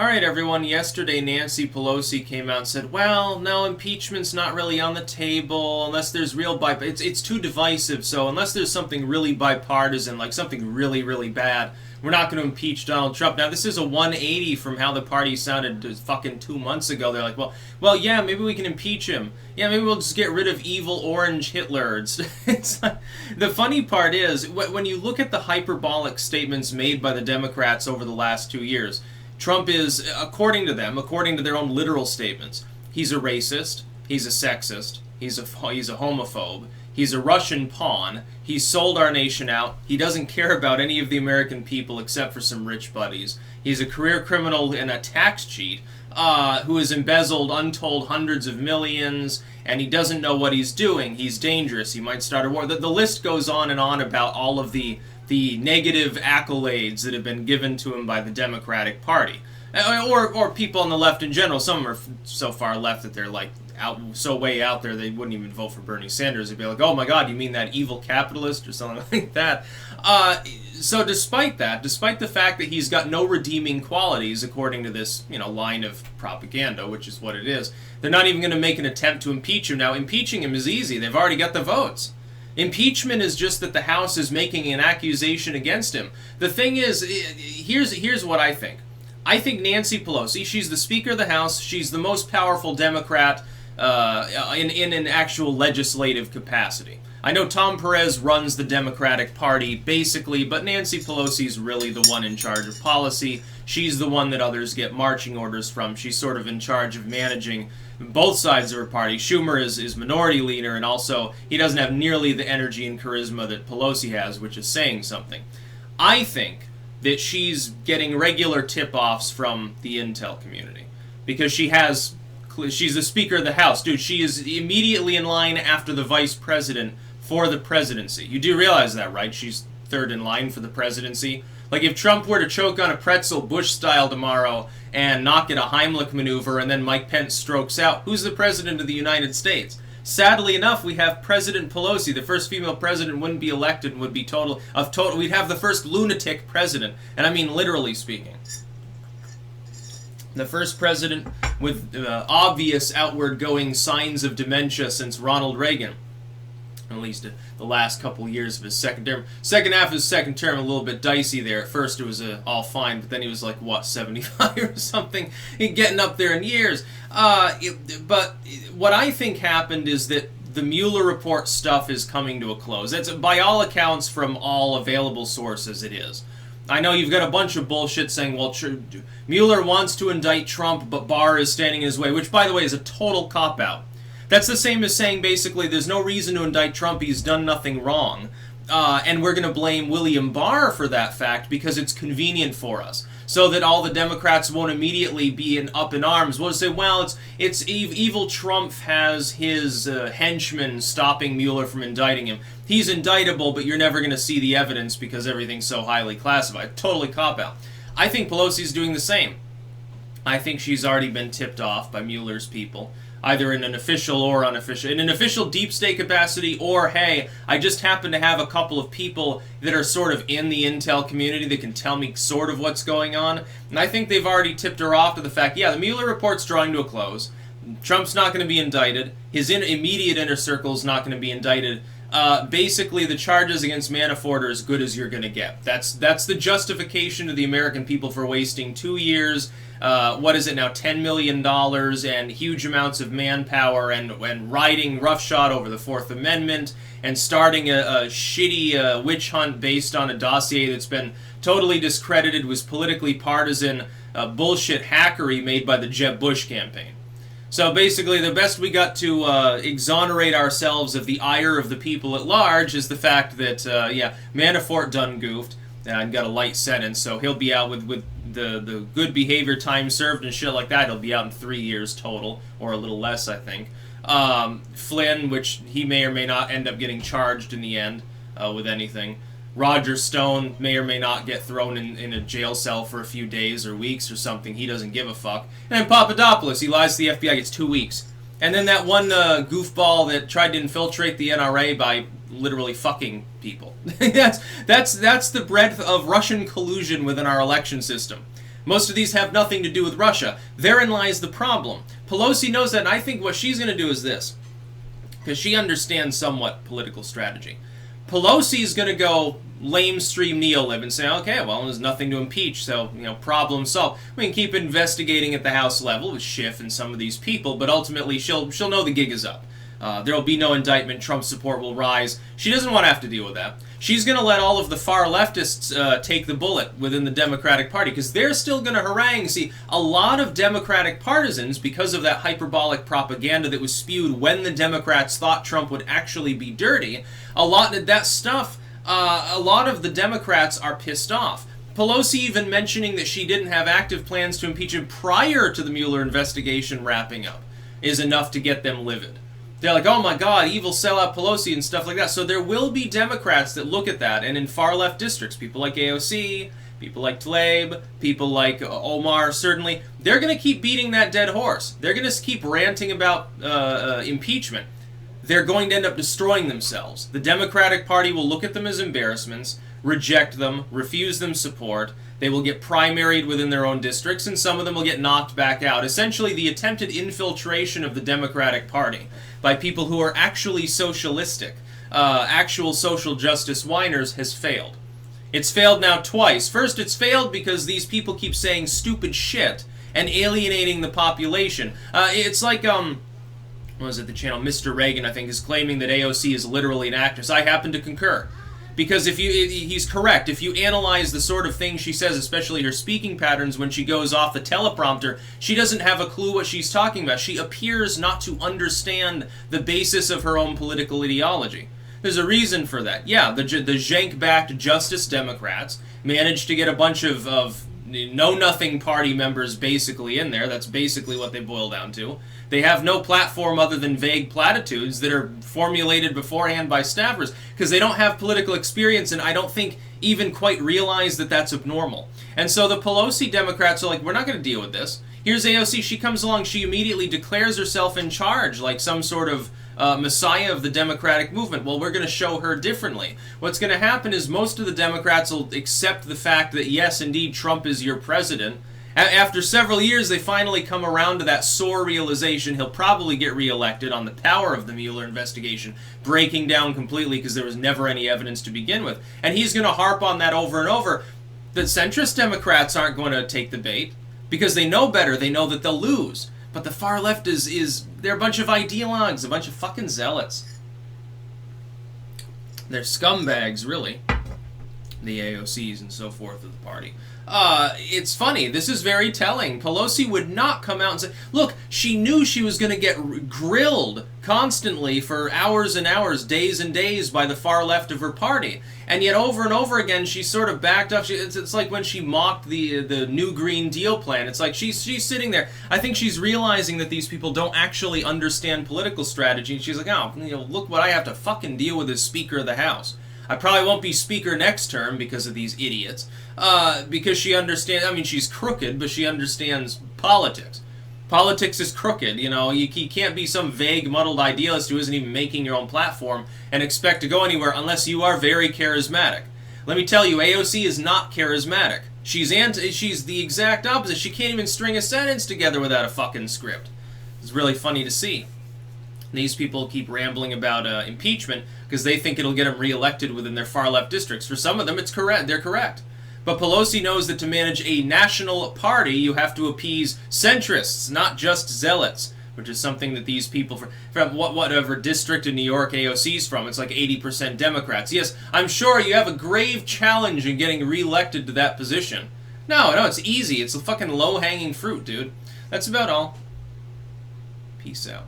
All right, everyone. Yesterday, Nancy Pelosi came out and said, well, no, impeachment's not really on the table unless there's real it's too divisive, so unless there's something really bipartisan, like something really, really bad, we're not going to impeach Donald Trump. Now, this is a 180 from how the party sounded fucking 2 months ago. They're like, well, yeah, maybe we can impeach him. Yeah, maybe we'll just get rid of evil orange Hitler. It's like, the funny part is, when you look at the hyperbolic statements made by the Democrats over the last 2 years, Trump is, according to them, according to their own literal statements, he's a racist, he's a sexist, he's a homophobe, he's a Russian pawn, he's sold our nation out, he doesn't care about any of the American people except for some rich buddies, he's a career criminal and a tax cheat who has embezzled untold hundreds of millions, and he doesn't know what he's doing, he's dangerous, he might start a war. The list goes on and on about all of the negative accolades that have been given to him by the Democratic Party, or people on the left in general. Some are so far left that they're like so way out there they wouldn't even vote for Bernie Sanders. They'd be like, "Oh my God, you mean that evil capitalist or something like that?" So despite the fact that he's got no redeeming qualities, according to this line of propaganda, which is what it is, they're not even going to make an attempt to impeach him. Now, impeaching him is easy. They've already got the votes. Impeachment is just that the House is making an accusation against him. The thing is, here's what I think. I think Nancy Pelosi, she's the Speaker of the House, she's the most powerful Democrat in an actual legislative capacity. I know Tom Perez runs the Democratic Party, basically, but Nancy Pelosi's really the one in charge of policy. She's the one that others get marching orders from. She's sort of in charge of managing both sides of her party. Schumer is minority leader, and also he doesn't have nearly the energy and charisma that Pelosi has, which is saying something. I think that she's getting regular tip-offs from the intel community, because she's the Speaker of the House. Dude, she is immediately in line after the Vice President for the presidency. You do realize that, right? She's third in line for the presidency. Like, if Trump were to choke on a pretzel Bush-style tomorrow and not get a Heimlich maneuver and then Mike Pence strokes out, who's the president of the United States? Sadly enough, we have President Pelosi. The first female president wouldn't be elected and would be we'd have the first lunatic president, and I mean literally speaking. The first president with obvious outward-going signs of dementia since Ronald Reagan. At least the last couple years of his second term. Second half of his second term, a little bit dicey there. At first it was all fine, but then he was like, what, 75 or something? Getting up there in years. But what I think happened is that the Mueller report stuff is coming to a close. That's, by all accounts, from all available sources, it is. I know you've got a bunch of bullshit saying, well, Mueller wants to indict Trump, but Barr is standing in his way, which, by the way, is a total cop-out. That's the same as saying, basically, there's no reason to indict Trump, he's done nothing wrong. And we're going to blame William Barr for that fact because it's convenient for us. So that all the Democrats won't immediately be up in arms. We'll say, well, it's evil Trump has his henchmen stopping Mueller from indicting him. He's indictable, but you're never going to see the evidence because everything's so highly classified. Totally cop-out. I think Pelosi's doing the same. I think she's already been tipped off by Mueller's people, either in an official or unofficial, in an official deep state capacity, or, hey, I just happen to have a couple of people that are sort of in the intel community that can tell me sort of what's going on. And I think they've already tipped her off to the fact, yeah, the Mueller report's drawing to a close. Trump's not going to be indicted. His immediate inner circle's not going to be indicted. Basically, the charges against Manafort are as good as you're going to get. That's the justification to the American people for wasting 2 years, what is it now, $10 million, and huge amounts of manpower, and riding roughshod over the Fourth Amendment, and starting a shitty witch hunt based on a dossier that's been totally discredited, was politically partisan bullshit hackery made by the Jeb Bush campaign. So basically, the best we got to exonerate ourselves of the ire of the people at large is the fact that, yeah, Manafort done goofed and got a light sentence, so he'll be out with the good behavior time served and shit like that. He'll be out in 3 years total, or a little less, I think. Flynn, which he may or may not end up getting charged in the end with anything. Roger Stone may or may not get thrown in a jail cell for a few days or weeks or something. He doesn't give a fuck. And then Papadopoulos, he lies to the FBI, gets 2 weeks. And then that one goofball that tried to infiltrate the NRA by literally fucking people. That's the breadth of Russian collusion within our election system. Most of these have nothing to do with Russia. Therein lies the problem. Pelosi knows that, and I think what she's going to do is this, because she understands somewhat political strategy. Pelosi is going to go lamestream neo-lib and say, okay, well, there's nothing to impeach, so, problem solved. We can keep investigating at the House level with Schiff and some of these people, but ultimately she'll know the gig is up. There will be no indictment. Trump support will rise. She doesn't want to have to deal with that. She's going to let all of the far leftists take the bullet within the Democratic Party, because they're still going to harangue. See, a lot of Democratic partisans, because of that hyperbolic propaganda that was spewed when the Democrats thought Trump would actually be dirty, a lot of that stuff, a lot of the Democrats are pissed off. Pelosi even mentioning that she didn't have active plans to impeach him prior to the Mueller investigation wrapping up is enough to get them livid. They're like, oh my God, evil sellout Pelosi and stuff like that. So there will be Democrats that look at that, and in far left districts, people like AOC, people like Tlaib, people like Omar, certainly, they're going to keep beating that dead horse. They're going to keep ranting about impeachment. They're going to end up destroying themselves. The Democratic Party will look at them as embarrassments, reject them, refuse them support. They will get primaried within their own districts, and some of them will get knocked back out. Essentially, the attempted infiltration of the Democratic Party by people who are actually socialistic, actual social justice whiners, has failed. It's failed now twice. First, it's failed because these people keep saying stupid shit and alienating the population. It's like, what was it, the channel Mr. Reagan, I think, is claiming that AOC is literally an actress. I happen to concur. Because he's correct. If you analyze the sort of things she says, especially her speaking patterns when she goes off the teleprompter, she doesn't have a clue what she's talking about. She appears not to understand the basis of her own political ideology. There's a reason for that. Yeah, the Jank-backed Justice Democrats managed to get a bunch of know-nothing party members basically in there. That's basically what they boil down to. They have no platform other than vague platitudes that are formulated beforehand by staffers because they don't have political experience and I don't think even quite realize that that's abnormal. And so the Pelosi Democrats are like, we're not going to deal with this. Here's AOC. She comes along. She immediately declares herself in charge like some sort of messiah of the Democratic movement. Well, we're going to show her differently. What's going to happen is most of the Democrats will accept the fact that, yes, indeed, Trump is your president. After several years, they finally come around to that sore realization he'll probably get reelected on the power of the Mueller investigation, breaking down completely because there was never any evidence to begin with. And he's going to harp on that over and over. The centrist Democrats aren't going to take the bait because they know better. They know that they'll lose. But the far left they're a bunch of ideologues, a bunch of fucking zealots. They're scumbags, really. The AOCs and so forth of the party. It's funny. This is very telling. Pelosi would not come out and say, look, she knew she was going to get grilled constantly for hours and hours, days and days by the far left of her party. And yet over and over again, she sort of backed up. It's like when she mocked the new Green Deal plan. It's like she's sitting there. I think she's realizing that these people don't actually understand political strategy. And she's like, oh, look what I have to fucking deal with as Speaker of the House. I probably won't be Speaker next term because of these idiots. Because she understands, I mean, she's crooked, but she understands politics. Politics is crooked, you can't be some vague, muddled idealist who isn't even making your own platform and expect to go anywhere unless you are very charismatic. Let me tell you, AOC is not charismatic. She's the exact opposite. She can't even string a sentence together without a fucking script. It's really funny to see. These people keep rambling about impeachment because they think it'll get them reelected within their far-left districts. For some of them, it's correct. They're correct. But Pelosi knows that to manage a national party, you have to appease centrists, not just zealots, which is something that these people from whatever district in New York AOC's from, it's like 80% Democrats. Yes, I'm sure you have a grave challenge in getting reelected to that position. No, it's easy. It's a fucking low-hanging fruit, dude. That's about all. Peace out.